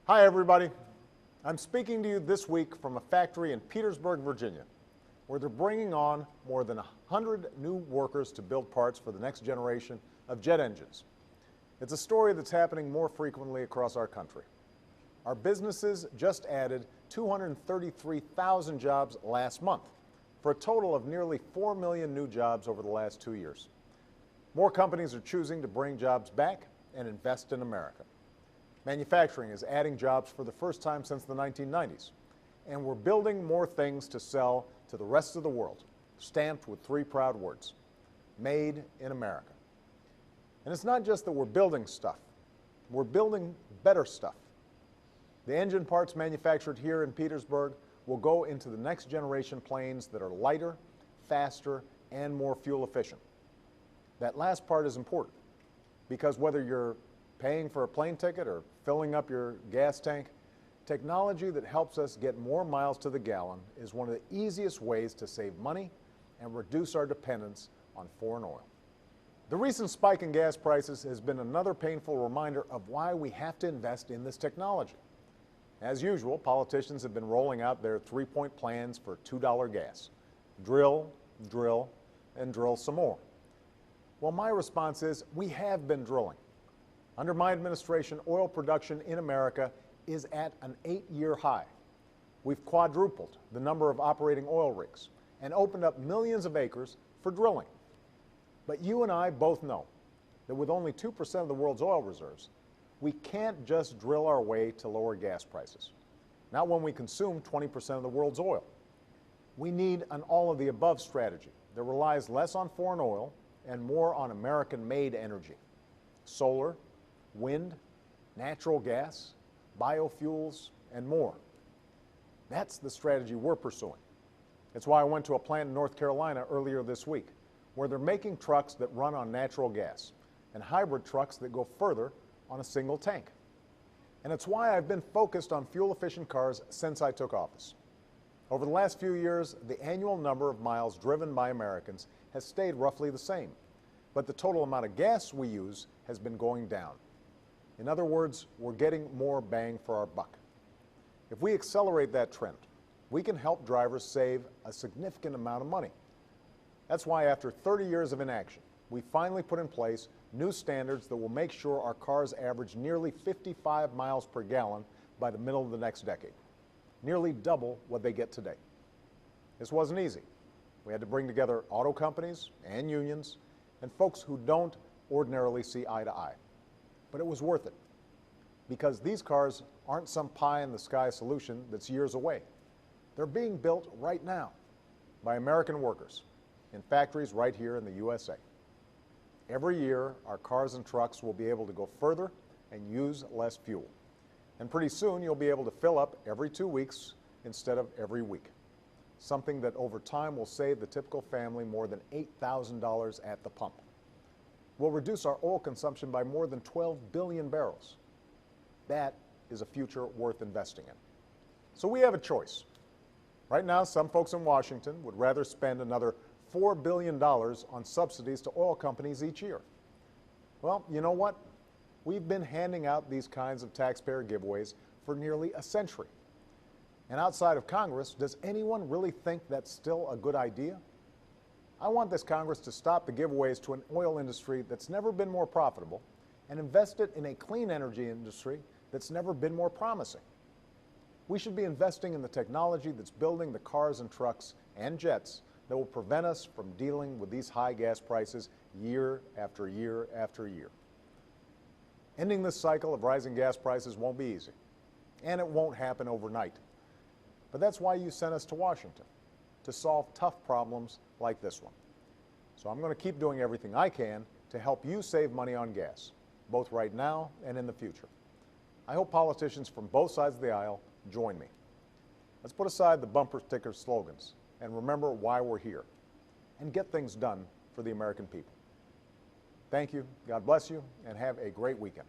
Hi, everybody. I'm speaking to you this week from a factory in Petersburg, Virginia, where they're bringing on more than 100 new workers to build parts for the next generation of jet engines. It's a story that's happening more frequently across our country. Our businesses just added 233,000 jobs last month, for a total of nearly 4 million new jobs over the last 2 years. More companies are choosing to bring jobs back and invest in America. Manufacturing is adding jobs for the first time since the 1990s, and we're building more things to sell to the rest of the world, stamped with 3 proud words: Made in America. And it's not just that we're building stuff, we're building better stuff. The engine parts manufactured here in Petersburg will go into the next generation planes that are lighter, faster, and more fuel efficient. That last part is important, because whether you're paying for a plane ticket or filling up your gas tank, technology that helps us get more miles to the gallon is one of the easiest ways to save money and reduce our dependence on foreign oil. The recent spike in gas prices has been another painful reminder of why we have to invest in this technology. As usual, politicians have been rolling out their 3-point plans for $2 gas. Drill, drill, and drill some more. Well, my response is we have been drilling. Under my administration, oil production in America is at an 8-year high. We've quadrupled the number of operating oil rigs and opened up millions of acres for drilling. But you and I both know that with only 2% of the world's oil reserves, we can't just drill our way to lower gas prices. Not when we consume 20% of the world's oil. We need an all-of-the-above strategy that relies less on foreign oil and more on American-made energy. Solar, wind, natural gas, biofuels, and more. That's the strategy we're pursuing. It's why I went to a plant in North Carolina earlier this week, where they're making trucks that run on natural gas and hybrid trucks that go further on a single tank. And it's why I've been focused on fuel-efficient cars since I took office. Over the last few years, the annual number of miles driven by Americans has stayed roughly the same, but the total amount of gas we use has been going down. In other words, we're getting more bang for our buck. If we accelerate that trend, we can help drivers save a significant amount of money. That's why after 30 years of inaction, we finally put in place new standards that will make sure our cars average nearly 55 miles per gallon by the middle of the next decade, nearly double what they get today. This wasn't easy. We had to bring together auto companies and unions and folks who don't ordinarily see eye to eye. But it was worth it, because these cars aren't some pie-in-the-sky solution that's years away. They're being built right now by American workers in factories right here in the USA. Every year, our cars and trucks will be able to go further and use less fuel. And pretty soon, you'll be able to fill up every 2 weeks instead of every week, something that over time will save the typical family more than $8,000 at the pump. We'll reduce our oil consumption by more than 12 billion barrels. That is a future worth investing in. So we have a choice. Right now, some folks in Washington would rather spend another $4 billion on subsidies to oil companies each year. Well, you know what? We've been handing out these kinds of taxpayer giveaways for nearly a century. And outside of Congress, does anyone really think that's still a good idea? I want this Congress to stop the giveaways to an oil industry that's never been more profitable and invest it in a clean energy industry that's never been more promising. We should be investing in the technology that's building the cars and trucks and jets that will prevent us from dealing with these high gas prices year after year after year. Ending this cycle of rising gas prices won't be easy, and it won't happen overnight. But that's why you sent us to Washington, to solve tough problems like this one. So I'm going to keep doing everything I can to help you save money on gas, both right now and in the future. I hope politicians from both sides of the aisle join me. Let's put aside the bumper sticker slogans and remember why we're here, and get things done for the American people. Thank you, God bless you, and have a great weekend.